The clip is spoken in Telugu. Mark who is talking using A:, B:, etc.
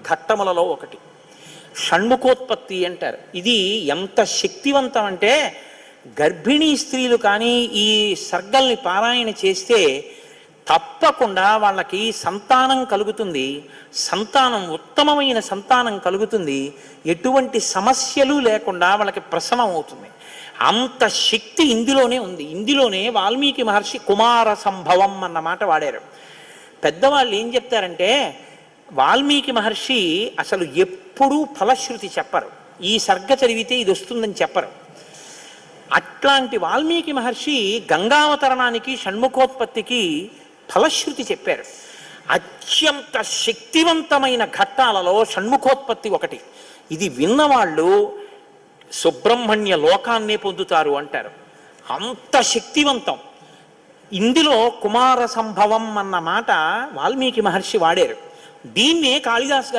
A: ఘట్టములలో ఒకటి షణ్ముఖోత్పత్తి అంటారు. ఇది ఎంత శక్తివంతం అంటే గర్భిణీ స్త్రీలు కానీ ఈ సర్గల్ని పారాయణ చేస్తే తప్పకుండా వాళ్ళకి సంతానం కలుగుతుంది, సంతానం ఉత్తమమైన సంతానం కలుగుతుంది, ఎటువంటి సమస్యలు లేకుండా వాళ్ళకి ప్రసవం అవుతుంది. అంత శక్తి ఇందులోనే ఉంది. ఇందులోనే వాల్మీకి మహర్షి కుమార సంభవం అన్న మాట వాడారు. పెద్దవాళ్ళు ఏం చెప్తారంటే వాల్మీకి మహర్షి అసలు ఎప్పుడూ ఫలశ్రుతి చెప్పరు, ఈ సర్గ చదివితే ఇది వస్తుందని చెప్పరు. అట్లాంటి వాల్మీకి మహర్షి గంగావతరణానికి షణ్ముఖోత్పత్తికి ఫలశ్రుతి చెప్పారు. అత్యంత శక్తివంతమైన ఘట్టాలలో షణ్ముఖోత్పత్తి ఒకటి. ఇది విన్నవాళ్ళు సుబ్రహ్మణ్య లోకాన్నే పొందుతారు అంటారు. అంత శక్తివంతం. ఇందులో కుమార సంభవం అన్న మాట వాల్మీకి మహర్షి వాడారు. దీన్నే కాళిదాస్ గారు